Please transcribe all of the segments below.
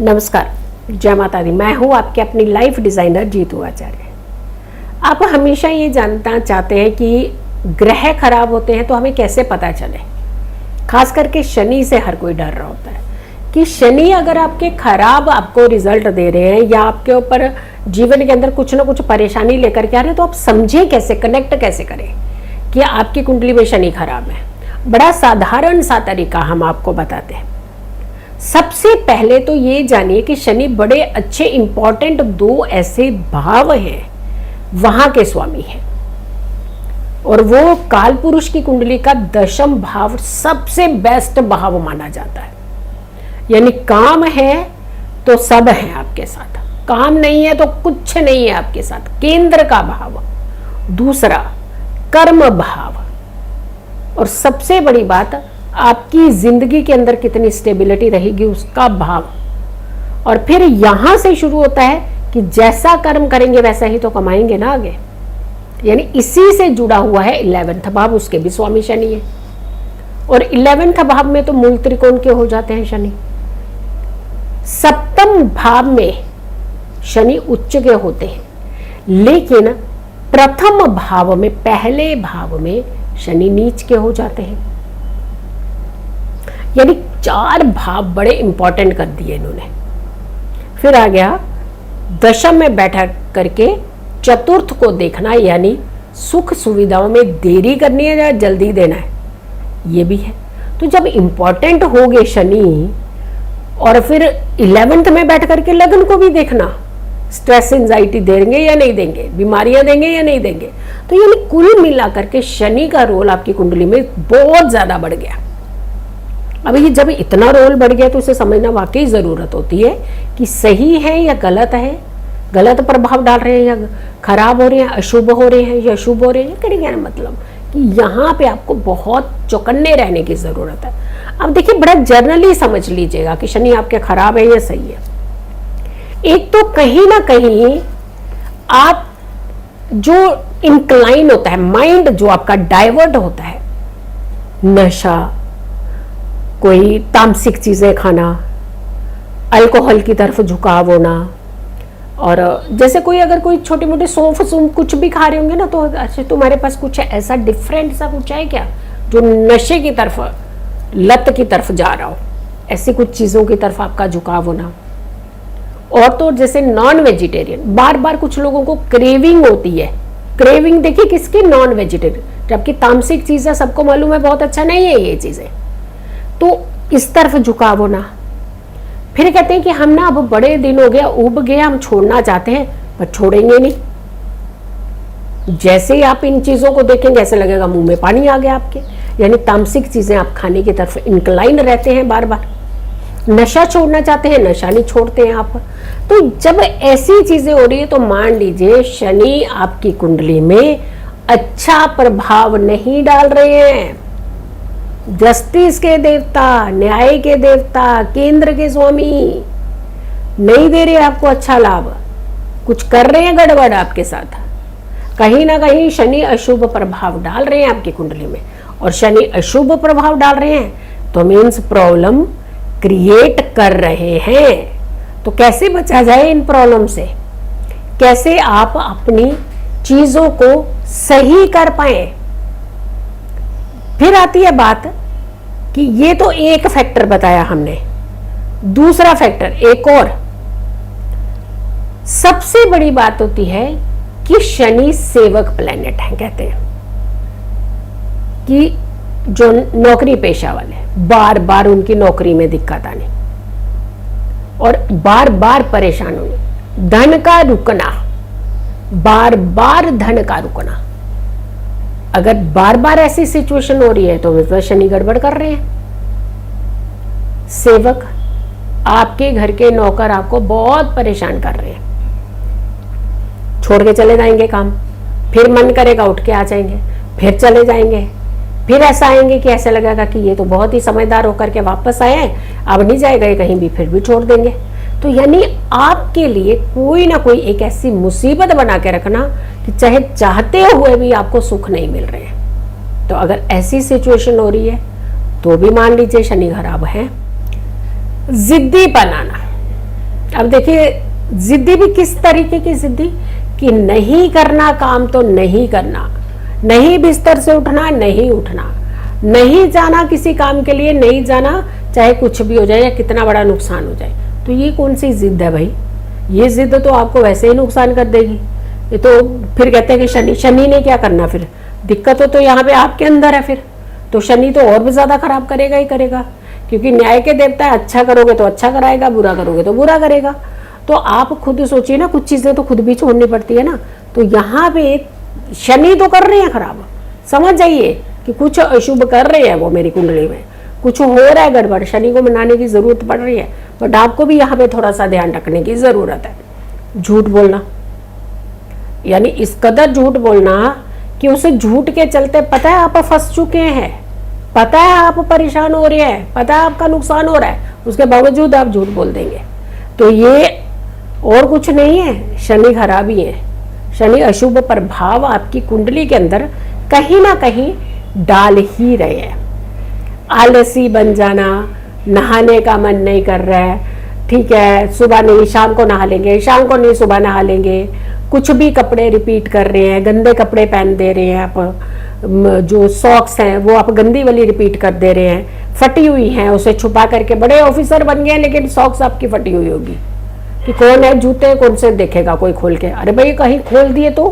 नमस्कार, जय माता दी। मैं हूँ आपके अपनी लाइफ डिज़ाइनर जीतू आचार्य। आप हमेशा ये जानना चाहते हैं कि ग्रह खराब होते हैं तो हमें कैसे पता चले। खास करके शनि से हर कोई डर रहा होता है कि शनि अगर आपके खराब आपको रिजल्ट दे रहे हैं या आपके ऊपर जीवन के अंदर कुछ ना कुछ परेशानी लेकर के आ रहे हैं, तो आप समझें कैसे, कनेक्ट कैसे करें कि आपकी कुंडली में शनि खराब है। बड़ा साधारण सा तरीका हम आपको बताते हैं। सबसे पहले तो ये जानिए कि शनि बड़े अच्छे इंपॉर्टेंट दो ऐसे भाव हैं, वहां के स्वामी हैं, और वो काल पुरुष की कुंडली का दशम भाव सबसे बेस्ट भाव माना जाता है। यानी काम है तो सब है आपके साथ, काम नहीं है तो कुछ नहीं है आपके साथ। केंद्र का भाव, दूसरा कर्म भाव, और सबसे बड़ी बात आपकी जिंदगी के अंदर कितनी स्टेबिलिटी रहेगी उसका भाव। और फिर यहां से शुरू होता है कि जैसा कर्म करेंगे वैसा ही तो कमाएंगे ना आगे। यानी इसी से जुड़ा हुआ है 11वां भाव, उसके भी स्वामी शनि है। और 11वां भाव में तो मूल त्रिकोण के हो जाते हैं शनि। सप्तम भाव में शनि उच्च के होते हैं, लेकिन प्रथम भाव में, पहले भाव में शनि नीच के हो जाते हैं। यानी 4 भाव बड़े इंपॉर्टेंट कर दिए इन्होंने। फिर आ गया दशम में बैठा करके चतुर्थ को देखना, यानी सुख सुविधाओं में देरी करनी है या जल्दी देना है, ये भी है। तो जब इंपॉर्टेंट हो गए शनि, और फिर 11th में बैठ करके लगन को भी देखना, स्ट्रेस एंजाइटी देंगे या नहीं देंगे, बीमारियां देंगे या नहीं देंगे। तो यानी कुल मिलाकर के शनि का रोल आपकी कुंडली में बहुत ज्यादा बढ़ गया। अब ये जब इतना रोल बढ़ गया तो इसे समझना वाकई जरूरत होती है कि सही है या गलत है, गलत प्रभाव डाल रहे हैं या खराब हो रहे हैं, अशुभ हो रहे हैं या शुभ हो रहे हैं। क्या मतलब कि यहाँ पे आपको बहुत चौकन्ने रहने की जरूरत है। अब देखिए, बड़ा जर्नली समझ लीजिएगा कि शनि आपके खराब है या सही है। एक तो कहीं ना कहीं आप जो इंक्लाइन होता है, माइंड जो आपका डाइवर्ट होता है, नशा, कोई तामसिक चीजें खाना, अल्कोहल की तरफ झुकाव होना, और जैसे कोई अगर कोई छोटे मोटे सौंफ कुछ भी खा रहे होंगे ना, तो अच्छा तुम्हारे पास कुछ ऐसा डिफरेंट सा कुछ है क्या जो नशे की तरफ, लत की तरफ जा रहा हो, ऐसी कुछ चीजों की तरफ आपका झुकाव होना। और तो जैसे नॉन वेजिटेरियन, बार बार कुछ लोगों को क्रेविंग होती है। क्रेविंग देखिए किसकी, नॉन वेजिटेरियन, जबकि तामसिक चीजें सबको मालूम है बहुत अच्छा नहीं है ये चीजें, तो इस तरफ झुकाव होना। फिर कहते हैं कि हम ना अब बड़े दिन हो गया, उब गया, हम छोड़ना चाहते हैं पर छोड़ेंगे नहीं। जैसे ही आप इन चीजों को देखेंगे ऐसे लगेगा मुंह में पानी आ गया आपके। यानी तामसिक चीजें आप खाने की तरफ इंक्लाइन रहते हैं बार बार। नशा छोड़ना चाहते हैं, नशा नहीं छोड़ते हैं आप। तो जब ऐसी चीजें हो रही है तो मान लीजिए शनि आपकी कुंडली में अच्छा प्रभाव नहीं डाल रहे हैं। जस्टिस के देवता, न्याय के देवता, केंद्र के स्वामी नहीं दे रहे आपको अच्छा लाभ, कुछ कर रहे हैं गड़बड़ आपके साथ। कहीं ना कहीं शनि अशुभ प्रभाव डाल रहे हैं आपकी कुंडली में, और शनि अशुभ प्रभाव डाल रहे हैं तो मीन्स प्रॉब्लम क्रिएट कर रहे हैं। तो कैसे बचा जाए इन प्रॉब्लम से, कैसे आप अपनी चीजों को सही कर पाए। फिर आती है बात कि ये तो एक फैक्टर बताया हमने, दूसरा फैक्टर एक और सबसे बड़ी बात होती है कि शनि सेवक प्लेनेट है। कहते हैं कि जो नौकरी पेशा वाले, बार बार उनकी नौकरी में दिक्कत आने और बार बार परेशान होने, धन का रुकना, बार बार धन का रुकना। अगर बार बार ऐसी सिचुएशन हो रही है तो वे शनि गड़बड़ कर रहे हैं। सेवक, आपके घर के नौकर आपको बहुत परेशान कर रहे हैं, छोड़ के चले जाएंगे काम, फिर मन करेगा उठ के आ जाएंगे, फिर चले जाएंगे, फिर ऐसा आएंगे कि ऐसा लगेगा कि ये तो बहुत ही समझदार होकर के वापस आए हैं, अब नहीं जाएगा कहीं भी, फिर भी छोड़ देंगे। तो यानी आपके लिए कोई ना कोई एक ऐसी मुसीबत बना के रखना कि चाहे चाहते हुए भी आपको सुख नहीं मिल रहे हैं। तो अगर ऐसी सिचुएशन हो रही है तो भी मान लीजिए शनि खराब है। जिद्दी बनाना, अब देखिए, जिद्दी भी किस तरीके की जिद्दी कि नहीं करना काम तो नहीं करना, नहीं बिस्तर से उठना, नहीं उठना, नहीं जाना किसी काम के लिए, नहीं जाना चाहे कुछ भी हो जाए या कितना बड़ा नुकसान हो जाए। तो ये कौन सी जिद है भाई? ये जिद तो आपको वैसे ही नुकसान कर देगी। ये तो फिर कहते हैं कि शनि ने क्या करना, फिर दिक्कत तो यहाँ पे आपके अंदर है। फिर तो शनि तो और भी ज्यादा खराब करेगा ही करेगा, क्योंकि न्याय के देवता है, अच्छा करोगे तो अच्छा कराएगा, बुरा करोगे तो बुरा करेगा। तो आप खुद सोचिए ना, कुछ चीजें तो खुद भी छोड़नी पड़ती है ना। तो यहाँ पे शनि तो कर रहे हैं खराब, समझ जाइए कि कुछ अशुभ कर रहे हैं वो मेरी कुंडली में, कुछ हो रहा है गड़बड़, शनि को मनाने की जरूरत पड़ रही है। बट आपको भी यहाँ पे थोड़ा सा ध्यान रखने की जरूरत है। झूठ बोलना, यानी इस कदर झूठ बोलना कि उसे झूठ के चलते पता है आप फंस चुके हैं, पता है आप परेशान हो रहे हैं, पता है आपका नुकसान हो रहा है, उसके बावजूद आप झूठ बोल देंगे। तो ये और कुछ नहीं है, शनि खराबी है। शनि अशुभ प्रभाव आपकी कुंडली के अंदर कहीं ना कहीं डाल ही रहे हैं। आलसी बन जाना, नहाने का मन नहीं कर रहा है, ठीक है, सुबह नहीं शाम को नहा लेंगे, शाम को नहीं सुबह नहा लेंगे, कुछ भी कपड़े रिपीट कर रहे हैं, गंदे कपड़े पहन दे रहे हैं आप, जो सॉक्स हैं वो आप गंदी वाली रिपीट कर दे रहे हैं, फटी हुई हैं उसे छुपा करके बड़े ऑफिसर बन गए लेकिन सॉक्स आपकी फटी हुई होगी कि कौन है, जूते कौन से देखेगा कोई खोल के? अरे भाई कहीं खोल दिए तो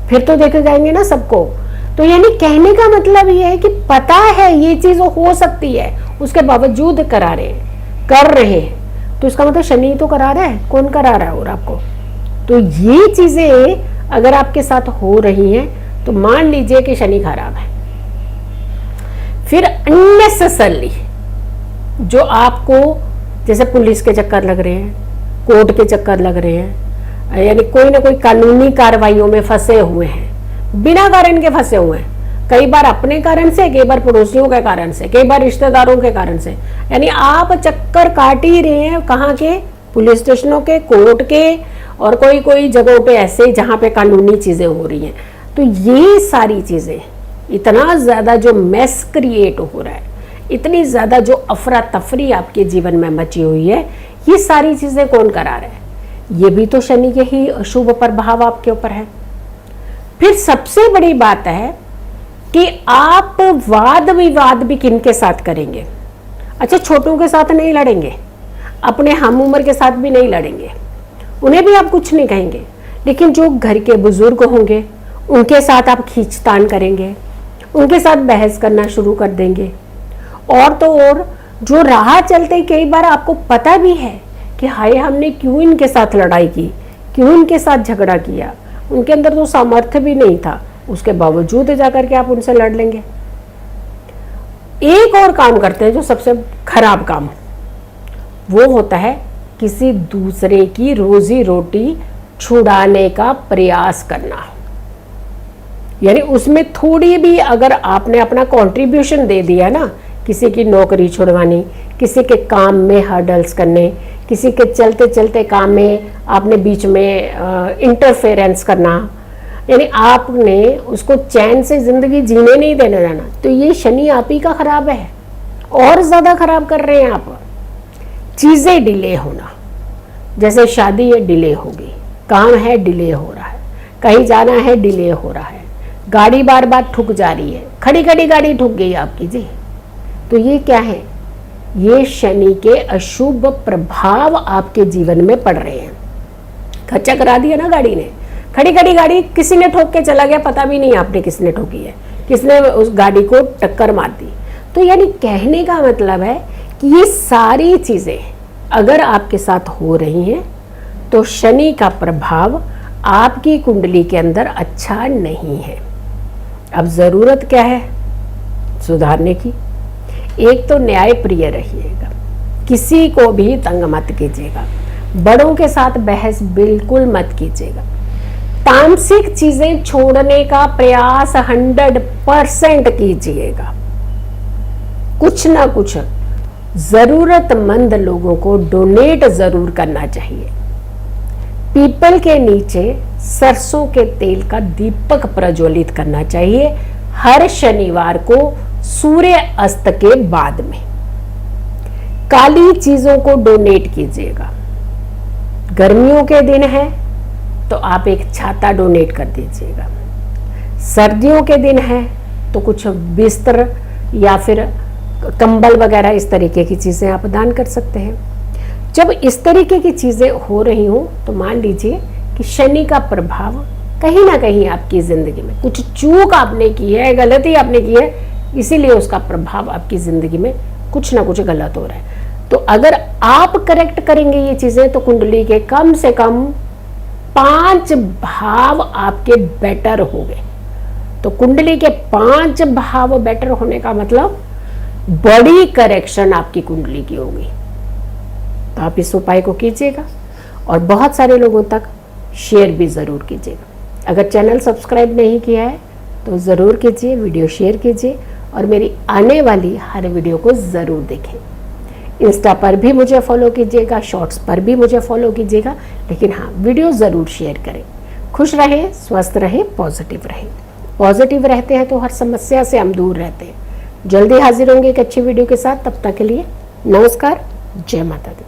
फिर तो देखे जाएंगे ना सबको। तो यानी कहने का मतलब ये है कि पता है ये चीज हो सकती है, उसके बावजूद कर रहे हैं। तो इसका मतलब शनि तो करा रहा है, कौन करा रहा है और आपको? तो ये चीजें अगर आपके साथ हो रही हैं तो मान लीजिए कि शनि खराब है। फिर अननेसेसरली जो आपको जैसे पुलिस के चक्कर लग रहे हैं, कोर्ट के चक्कर लग रहे हैं, यानी कोई ना कोई कानूनी कार्रवाइयों में फंसे हुए हैं, बिना कारण के फंसे हुए हैं, कई बार अपने कारण से, कई बार पड़ोसियों के कारण से, कई बार रिश्तेदारों के कारण से, यानी आप चक्कर काट ही रहे हैं। कहाँ के? पुलिस स्टेशनों के, कोर्ट के, और कोई कोई जगहों पे ऐसे जहाँ पे कानूनी चीजें हो रही हैं। तो ये सारी चीजें, इतना ज्यादा जो मेस क्रिएट हो रहा है, इतनी ज्यादा जो अफरा तफरी आपके जीवन में मची हुई है, ये सारी चीजें कौन करा रहा है? ये भी तो शनि के ही अशुभ प्रभाव आपके ऊपर है। फिर सबसे बड़ी बात है कि आप वाद विवाद भी किन के साथ करेंगे? अच्छा, छोटों के साथ नहीं लड़ेंगे, अपने हम उम्र के साथ भी नहीं लड़ेंगे, उन्हें भी आप कुछ नहीं कहेंगे, लेकिन जो घर के बुजुर्ग होंगे उनके साथ आप खींचतान करेंगे, उनके साथ बहस करना शुरू कर देंगे। और तो और जो राह चलते कई बार आपको पता भी है कि हाय हमने क्यों इनके साथ लड़ाई की, क्यों इनके साथ झगड़ा किया, उनके अंदर तो सामर्थ्य भी नहीं था, उसके बावजूद जाकर के आप उनसे लड़ लेंगे। एक और काम करते हैं जो सबसे खराब काम, वो होता है किसी दूसरे की रोजी रोटी छुड़ाने का प्रयास करना। यानी उसमें थोड़ी भी अगर आपने अपना कंट्रीब्यूशन दे दिया ना, किसी की नौकरी छुड़वानी, किसी के काम में हर्डल्स करने, किसी के चलते चलते काम में आपने बीच में इंटरफेरेंस करना, यानी आपने उसको चैन से जिंदगी जीने नहीं देना जाना, तो ये शनि आप ही का खराब है, और ज्यादा खराब कर रहे हैं आप। चीजें डिले होना, जैसे शादी है डिले होगी, काम है डिले हो रहा है, कहीं जाना है डिले हो रहा है, गाड़ी बार बार ठुक जा रही है, खड़ी खड़ी गाड़ी ठुक गई आपकी जी। तो ये क्या है? ये शनि के अशुभ प्रभाव आपके जीवन में पड़ रहे हैं। खर्चा करा दिया ना गाड़ी ने, खड़ी खड़ी गाड़ी किसी ने ठोक के चला गया, पता भी नहीं आपने किसने ठोकी है, किसने उस गाड़ी को टक्कर मार दी। तो यानी कहने का मतलब है कि ये सारी चीजें अगर आपके साथ हो रही हैं तो शनि का प्रभाव आपकी कुंडली के अंदर अच्छा नहीं है। अब जरूरत क्या है सुधारने की? एक तो न्याय प्रिय रहिएगा, किसी को भी तंग मत कीजिएगा, बड़ों के साथ बहस बिल्कुल मत कीजिएगा, तामसिक चीजें छोड़ने का प्रयास 100% कीजिएगा, कुछ ना कुछ जरूरतमंद लोगों को डोनेट जरूर करना चाहिए। पीपल के नीचे सरसों के तेल का दीपक प्रज्वलित करना चाहिए हर शनिवार को सूर्य अस्त के बाद में। काली चीजों को डोनेट कीजिएगा, गर्मियों के दिन है तो आप एक छाता डोनेट कर दीजिएगा। सर्दियों के दिन है तो कुछ बिस्तर या फिर कंबल वगैरह इस तरीके की चीज़ें आप दान कर सकते हैं। जब इस तरीके की चीज़ें हो रही हों तो मान लीजिए कि शनि का प्रभाव कहीं ना कहीं आपकी ज़िंदगी में, कुछ चूक आपने की है, गलती आपने की है, इसीलिए उसका प्रभाव आपकी ज़िंदगी में कुछ ना कुछ गलत हो रहा है। तो अगर आप करेक्ट करेंगे ये चीज़ें तो कुंडली के कम से कम 5 भाव आपके बेटर हो गए। तो कुंडली के 5 भाव बेटर होने का मतलब बड़ी करेक्शन आपकी कुंडली की होगी। तो आप इस उपाय को कीजिएगा और बहुत सारे लोगों तक शेयर भी ज़रूर कीजिएगा। अगर चैनल सब्सक्राइब नहीं किया है तो ज़रूर कीजिए, वीडियो शेयर कीजिए और मेरी आने वाली हर वीडियो को ज़रूर देखें। इंस्टा पर भी मुझे फॉलो कीजिएगा, शॉर्ट्स पर भी मुझे फॉलो कीजिएगा, लेकिन हाँ, वीडियो ज़रूर शेयर करें। खुश रहें, स्वस्थ रहें, पॉजिटिव रहें। पॉजिटिव रहते हैं तो हर समस्या से हम दूर रहते हैं। जल्दी हाजिर होंगे एक अच्छी वीडियो के साथ। तब तक के लिए नमस्कार, जय माता दी।